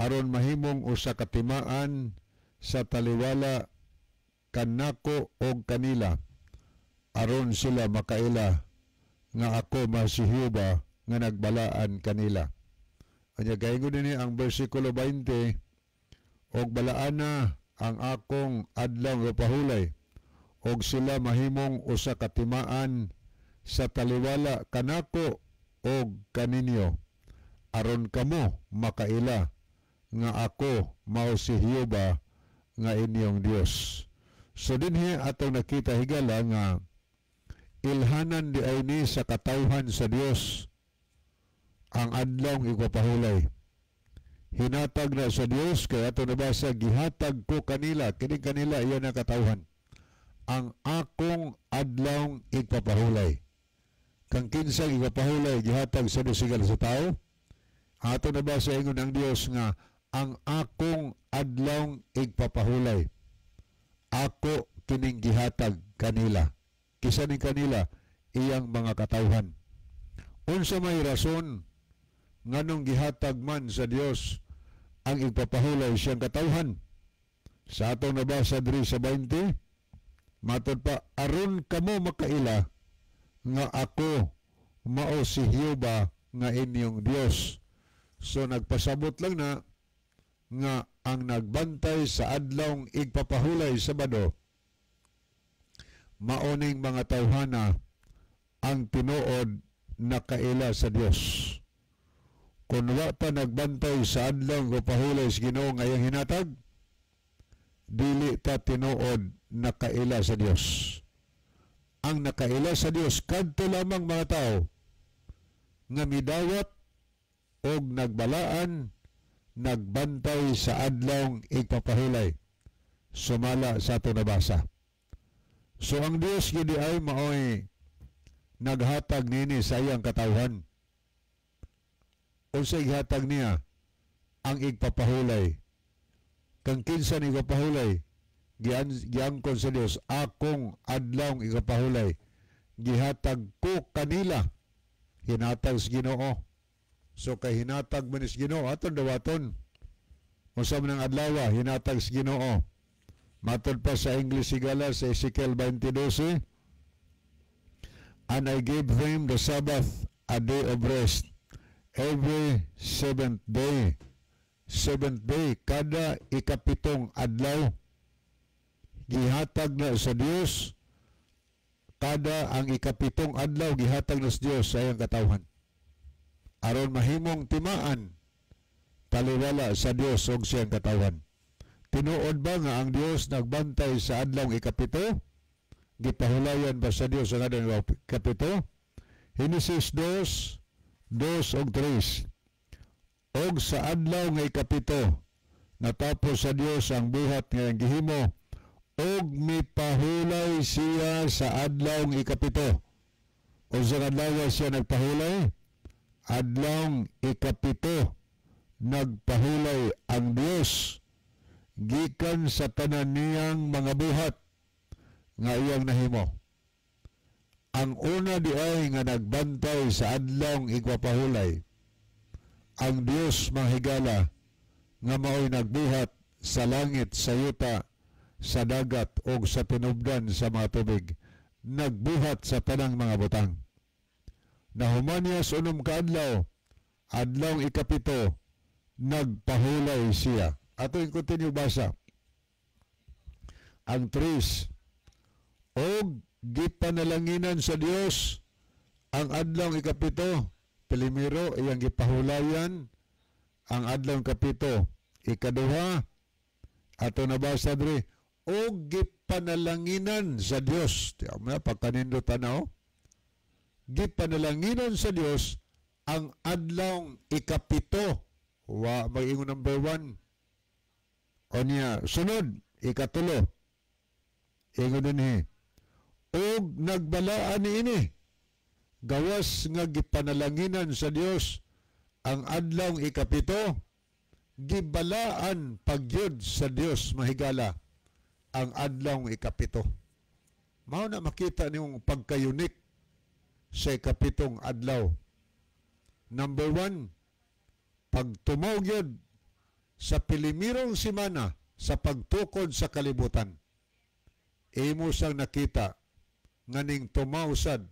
aron mahimong usa ka timaan sa taliwala kanako og kanila aron sila makaila nga ako masihuba nga nagbalaan kanila. Anya gaingon dinhi ang bersikulo 20, og balaan na ang akong adlaw nga pahulay og sila mahimong usa ka timaan sa taliwala kanako og kaninyo aron kamo makaila nga ako mao si Jehova nga inyong Dios. So dinhi atong nakita higala nga ilhanan di ay ni sa katawhan sa Dios ang adlaw igpapahulay. Hinatag na sa Dios kaya ato nabasa gihatag ko kanila, kini kanila iyan ang katawhan, ang akong adlaw igpapahulay. Kang kinsang igpapahulay gihatag sa Dios sa tao. Ato nabasa ingon ang Dios nga ang akong adlaw igpapahulay. Ako kining gihatag kanila. Kisa ni kanila iyang mga katawhan. Unsa may rason nganong gihatag man sa Dios ang igpapahulay siyang katawhan? Sa atong nabasa diri sa 20, matod pa, aron kamo makaila nga ako mao si Jehova nga inyong Dios. So nagpasabot lang na nga ang nagbantay sa adlawng igpapahulay Sabado maoning mga tawhana ang tinuod na kaila sa Dios. Kung wa pa nagbantay sa adlaw nga pahulay sa Ginoo nga iyang hinatag, dili ta tinuod na kaila sa Dios. Ang nakaila sa Dios kadto lamang mga tao nga midawat og nagbalaan nagbantay sa adlawng igpapahulay sumala sa ato nabasa. So ang Dios gidi ay maoy naghatag nini sa iyang katawhan. Unsay gihatag niya ang igpapahulay. Kang kinsa ni igpapahulay giangkon sa Dios, akong adlawng igpapahulay gihatag ko kanila, hinatag sa Ginoo. So kay hinatag man is Ginoo aton dawaton. Unsa man ang adlaw hinatag sa Ginoo. Matod pa sa English sigala sa Ezekiel 20:12, and I gave them the Sabbath a day of rest every seventh day. Seventh day, kada ikapitong adlaw gihatag na sa Dios kada ang ikapitong adlaw gihatag nas Dios sa iyang katawhan aron mahimong timaan taliwala sa Dios ug siyang katawhan. Tinuod ba nga ang Dios nagbantay sa adlaw ikapito? Gipahulayan ba sa Dios ang adlaw ikapito? Henesis 2:2 ug 3. Og sa adlaw nga ikapito natapos sa Dios ang buhat nga gihimo og mipahulay siya sa adlaw ikapito. O sa adlaw siya nagpahulay? Adlaw ikapito nagpahulay ang Dios gikan sa tanan niyang mga buhat nga iyang nahimo. Ang una di ay nga nagbantay sa adlaw igpapahulay ang Dios mahigala nga mao'y nagbuhat sa langit, sa yuta, sa dagat o sa tinubdan sa mga tubig, nagbuhat sa tanang mga butang. Nahuman niya sa unom ka adlaw, adlaw ikapito, nagpahulay siya. Ato yung continue basa. Ang 3, og gipanalanginan sa Dios ang adlaw ikapito, Pilimiro, iyang gipahulayan ang adlaw ikapito, ikaduha, ato nabasa diri, og gipanalanginan sa Dios. Tiyan mo na, pagkanindo tanaw. Gipanalanginan sa Dios ang adlaw ikapito. Wa, mag-ingon number 1. O niya, sunod, ikatulo. Ingon din og nagbalaan niini. Gawas nga gipanalanginan sa Dios ang adlaw ikapito, gibalaan pagyud sa Dios mahigala ang adlaw ikapito. Mao na makita niyong pagka-unique sa ikapitong adlaw. Number 1, pagtumaw gyud sa pilimirong simana sa pagtukod sa kalibutan. Imo sang nakita nganing tumaw sad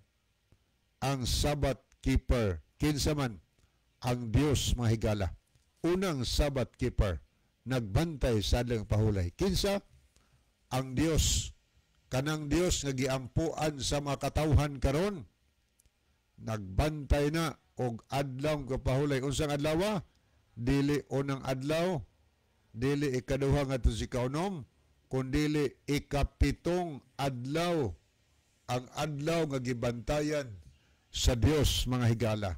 ang Sabbath keeper. Kinsa man ang Dios mahigala. Unang Sabbath keeper nagbantay sa adlaw pahulay. Kinsa? Ang Dios. Kanang Dios nga giampuan sa mga katawhan karon. Nagbantay na og adlaw pahulay. Unsang adlaw? Dili unang adlaw, dili ikaduha ngadto sa ikaunom, kundili ikapitong adlaw, ang adlaw nga gibantayan sa Dios mga higala.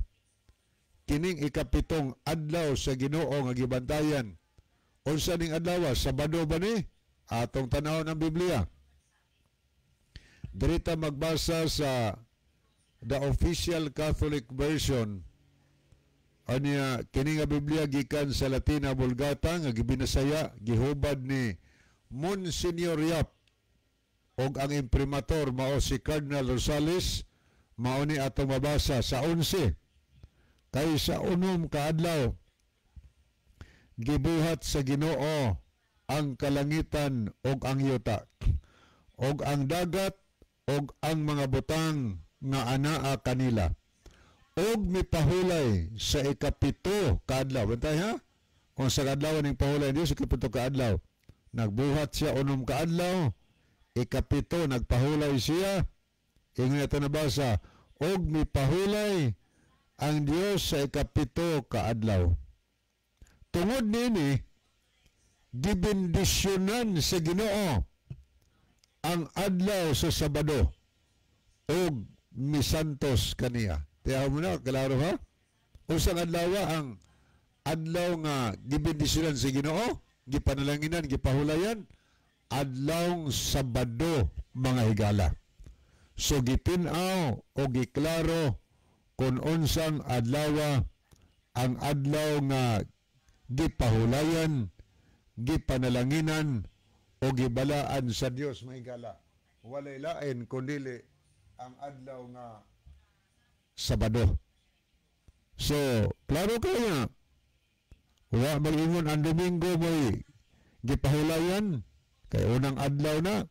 Kining ikapitong adlaw sa Ginoo nga gibantayan. Unsa ning adlaw? Sabado ba ni? Atong tanaw ng Biblia. Dirita magbasa sa the official Catholic version. Anya kini nga Biblia gikan sa Latina Vulgata nga gibinasaya gihubad ni Monsignor Yap og ang imprimator mao si Cardinal Rosales. Mao ni atong mabasa sa 11. Kay sa unom ka adlaw gibuhat sa Ginoo ang kalangitan og ang yuta og ang dagat og ang mga butang nga anaa kanila. Og mipahulay sa ikapito ka adlaw. Bantay ha? Kung sa adlaw ning pahulay niya sa ikapito ka adlaw. Nagbuhat siya unom ka adlaw. Ikapito nagpahulay siya. Ingon ito nabasa. Og mipahulay ang Dios sa ikapito ka adlaw. Tungod nini, gibendisyonan sa Ginoo ang adlaw sa Sabado og misantos kaniya. Tiyaw mo na, kalaro ha? Usang adlaw ang adlaw nga gibendisyonan sa Ginoo, gipanalanginan, gipahulayan, adlaw Sabado mga higala. So gipinaw o giklaro kung unsang adlaw ang adlaw nga gipahulayan, gipanalanginan o gibalaan sa Dios mga higala. Walay lain kundili ang adlaw nga Sabado. So, klaro kaya, wa mag-ingon ang Domingo mo'y gipahulayan, kay unang adlaw na.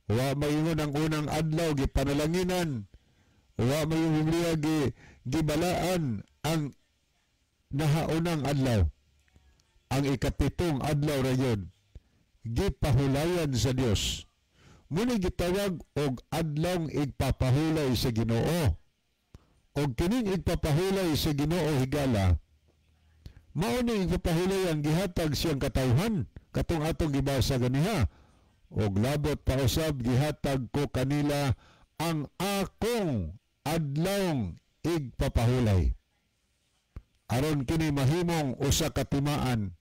Wa mag-ingon ang unang adlaw, gipanalanginan. Wa mag-ingon Biblia, gibalaan ang nahaunang adlaw. Ang ikapitong adlaw ra yun, gipahulayan sa Dios. Muna gitawag og adlong igpapahulay sa Ginoo. Og kining igpapahulay sa Ginoo higala, mao ni igpapahulay ang gihatag siyang katawhan, katong atong gibasa ganiha. Og labot pa usab gihatag ko kanila ang akong adlong igpapahulay. Aron kini mahimong usa ka timaan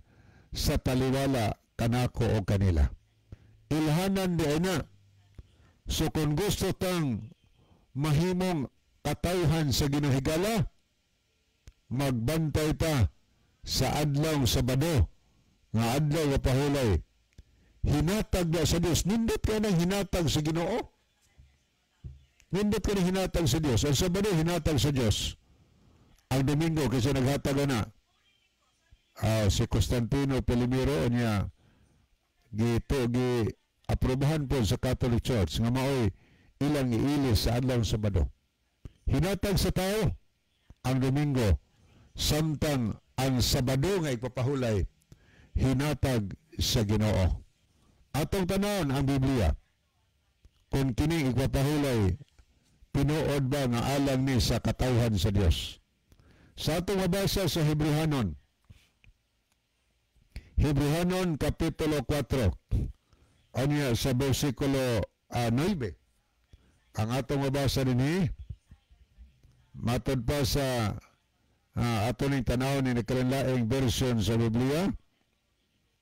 sa taliwala kanako o kanila. Ilhanan di na. So kung gusto tang mahimong katawhan sa Ginoo higala, magbantay ta sa adlaw Sabado nga adlaw nga pahulay. Hinatag na sa Dios. Nindot ka ng hinatag sa Ginoo. Nindot ka ng hinatag sa Dios. Ang Sabado hinatag sa Dios. Ang Domingo kasi naghatag na si Constantino Pelimiro niya gi-aprobahan po sa Catholic Church nga maoy ilang iilis sa adlaw Sabado. Hinatag sa tao ang Domingo, samtang ang Sabado nga ipapahulay hinatag sa Ginoo. Atong tanawon ang Biblia, kung kining ipapahulay pinuod ba nga alang ni sa katawhan sa Dios. Sa atong mabasa sa Hebrehanon Kapitulo 4, anya sa versikulo 9, ang atong mabasa dinhi, matod pa sa atong tanawon ni nakalanlaing version sa Biblia,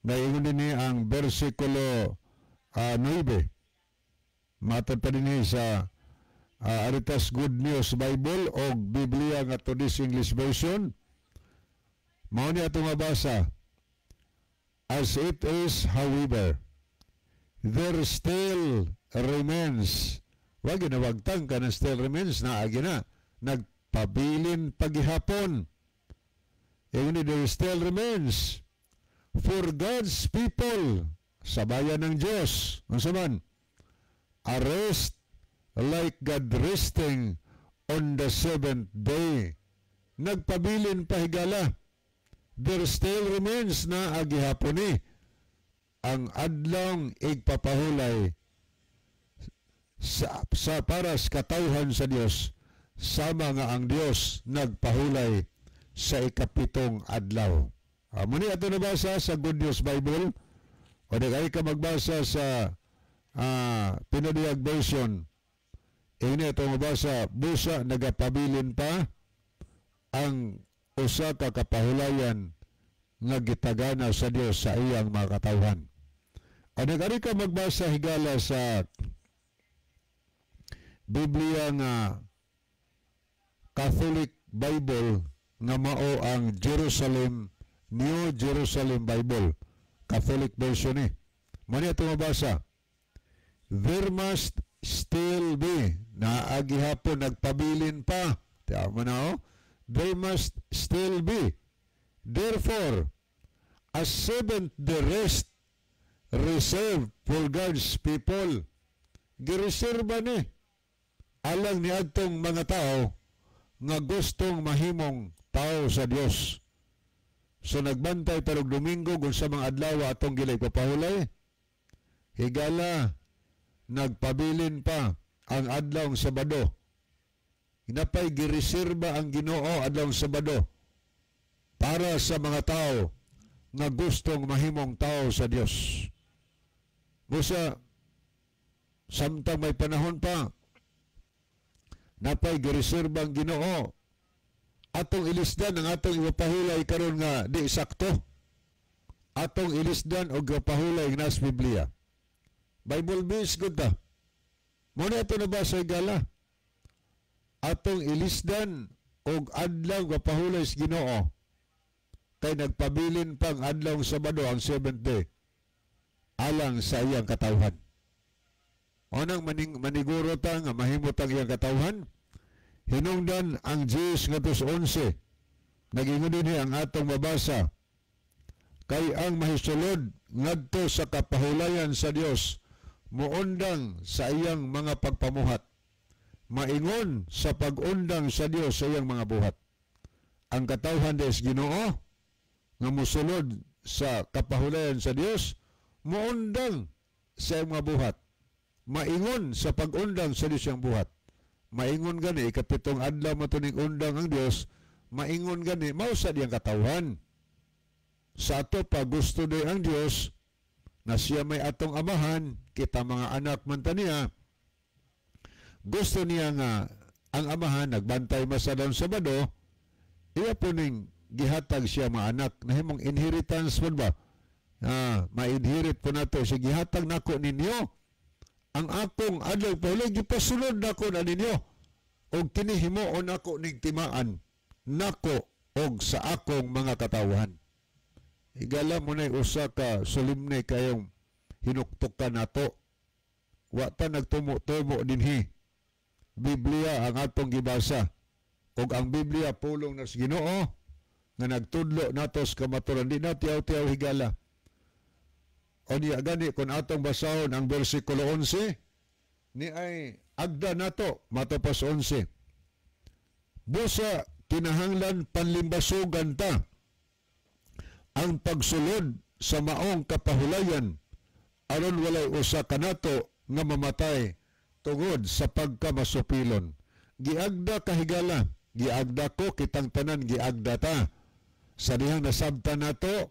naingon dinhi ang versikulo 9, matod pa dinhi sa Aritas Good News Bible o Biblia nga to this English version. Mao ni atong mabasa, as it is, however, there still remains, wag ginawagtang ka na still remains, na agina, nagpabilin paghihapon. Yung there still remains for God's people, sa bayan ng Diyos, man, a rest like God resting on the seventh day. Nagpabilin pahigala. There still remains na agihapon ni ang adlong igpapahulay sa para sa katawhan sa Dios, sama nga ang Dios nagpahulay sa ikapitong adlaw. Muni ato nabasa sa Good News Bible, o di ka magbasa sa Pinadiyag version. Ini ito mabasa, busa nagapabilin pa ang usa ka kapahulayan nga gitagana sa Dios sa iyang mga katawhan. O nagari ka magbasa higala sa Biblia nga Catholic Bible nga mao ang New Jerusalem Bible, Catholic version ni. Mani ito mabasa, there must still be, naagihapon nagpabilin pa. Tama na o? There must still be. Therefore, a seventh day rest reserved for God's people. Gireserba ni alang ni adtong mga tao nga gustong mahimong tao sa Dios. So nagbantay tarog Domingo kung sa mga adlaw atong gilay papahulay. Higala nagpabilin pa ang adlaw Sabado. Hinapay gireserba ang Ginoo adlaw Sabado para sa mga tao nga gustong mahimong tao sa Dios. Busa samtang may panahon pa, napay gireserba ang Ginoo atong ilisdan ang atong ipahulay karon nga di sakto. Atong ilisdan og ipahulay nga sa Biblia. Bible based gud ta. Muna ito nabasa higala. Atong ilisdan og adlaw nga pahulay sa Ginoo. Kay nagpabilin pang adlaw Sabado ang 7th day alang sa iyang katawhan. Unang maniguro ta nga mahimot ang iyang katawhan. Hinungdan ang Diyos nga 11. Nagingon din ang atong mabasa. Kay ang mahisulod ngadto sa kapahulayan sa Dios muundang sa iyang mga pagpamuhat. Maingon sa pag-undang sa Dios sa iyang mga buhat. Ang katawhan des Ginoo nga musulod sa kapahulayan sa Dios muundang sa iyang mga buhat. maingon sa pag-undang sa Diyos siyang buhat. Maingon gani, ikapitong adlaw matuning undang ang Diyos, maingon gani, mausa diyang katawhan. Sa ato pa gusto day ang Diyos, na siya may atong amahan, kita mga anak man ta niya, gusto niya nga ang amahan nagbantay masadang Sabado, iya po ning gihatag siya mga anak na himong inheritance po ba? Ma-inherit po nato siya gihatag nako ninyo. Ang akong adlaw paulay gipasulod nako na ninyo. Og kini himuon ako ning timaan nako og sa akong mga katawhan. Igala mo na usa ka solemne kayong hinuktukan nato. Wa ta nagtumo-tumo dinhi. Biblia ang atong gibasa. Og ang Biblia pulong nas Ginoo nga nagtudlo natos kamaturan di na tiyaw-tiyaw higala. O niya gani kung atong basahon ang versikulo 11 ni ay agda nato matapas 11. Busa kinahanglan panlimbasugan ta ang pagsulod sa maong kapahulayan aron walay usa kanato nga mamatay tungod sa pagkamasupilon. Giagda kahigala, giagda ko kitang tanan giagda ta. Sa dihang nasabtan nato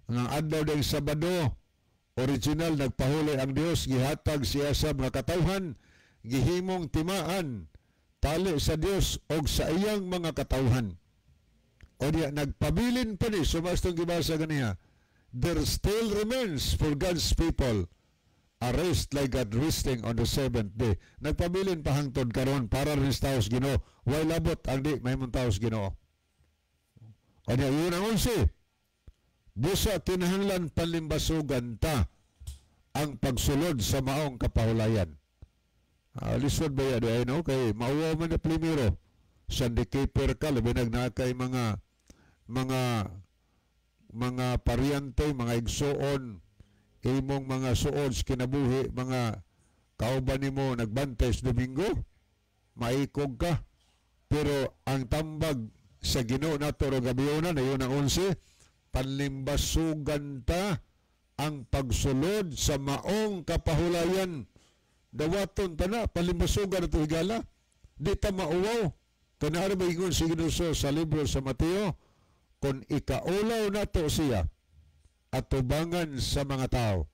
nga adlaw dayong Sabado, original nagpahulay ang Dios, gihatag siya sa mga katawhan, gihimong timaan tali sa Dios og sa iyang mga katawhan. O diya nagpabilin pa ni sumastong gibasa ganiha, there still remains for God's people a rest like God resting on the seventh day. Nagpabilin pa hangtod karon para rin sa taos Ginoo. Way labot ang di may mong taos Ginoo. O niya, yun ang 11. Busa kinahanglan panlimbasugan ta ang pagsulod sa maong kapahulayan. Lisod ba yan? Ay, no? Kay mauwa man na primero. Sandicaper ka, labi nagnakay mga paryante, mga igsoon, imong mga suods kinabuhi, mga kauban nimo nagbantay sa Domingo, maikog ka. Pero ang tambag sa Ginoo nato ro gabiuna na yun ang 11, panlimbasugan ta ang pagsulod sa maong kapahulayan. Dawaton ta na panlimbasugan nato higala. Di ta mauwaw. Kanaari ba ingon si Ginoo sa libro sa Mateo, kung ikaulaw nato siya atubangan sa mga tao,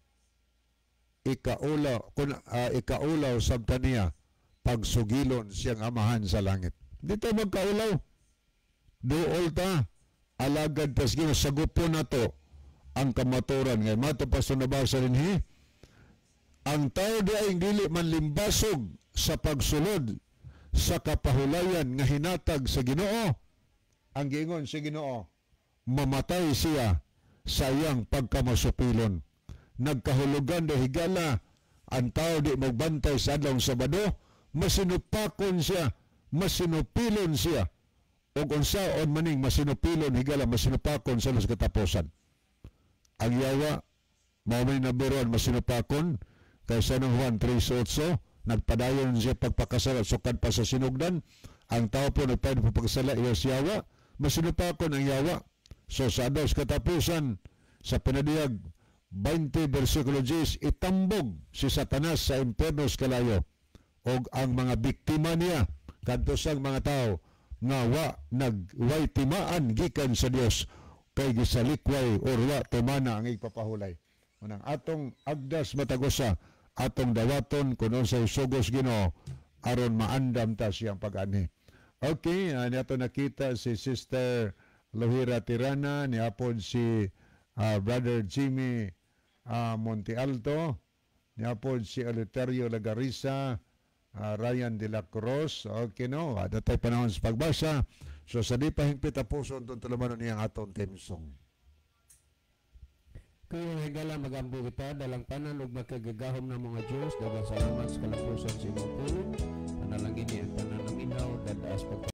ikaulaw sabta niya pagsugilon siyang amahan sa langit. Dito magkaulaw. Duol ta, alagad tas Ginoo, sagupon nato ang kamaturan. Ngayon, matapas na nabasa rin ang tao di ay dili man limbasog sa pagsulod sa kapahulayan nga hinatag sa Ginoo. Ang giingon sa Ginoo, mamatay siya sa iyang pagkamasupilon. Nagkahulugan na higala ang tao di magbantay sa adlaw Sabado, masinupakon siya, masinupilon siya. O kung saon maning masinupilon higala masinupakon sa los katapusan. Ang yawa, maumay naburuan masinupakon, kay San Juan 3:8, nagpadayon siya pagpakasala sukad pa sa sinugdan. Ang tao po nagpadayon pagpakasala iya si yawa, masinupakon ang yawa. So sa dos katapusan, sa pinadiyag 20 versikulo 10, itambog si Satanas sa impernos kalayo. Og ang mga biktima niya, kadto sang mga tao, nga way timaan gikan sa Dios kay gisalikway or wa tumana ang igpapahulay. Unang atong agdas matagosa, atong dawaton kuno sa sugos Ginoo aron maandam ta siyang pag-ani. Okay, nato nakita si Sister Lohira Tirana, niapon si Brother Jimmy Monte Alto, niapon si Eleuterio Lagarisa, Ryan de la Cruz. Okay, no? Datay panahon sa pagbasa. So, sa di pa hingpit apuson itong tulumanon niyang atong theme song. Kaya higala magambo kita, dalang tanan ug magkagagahom ng mga Diyos, dagang salamat sa kalapusan sa imong pulong, panalangin ni ang tanan ng inaw, dadaas pagkakas.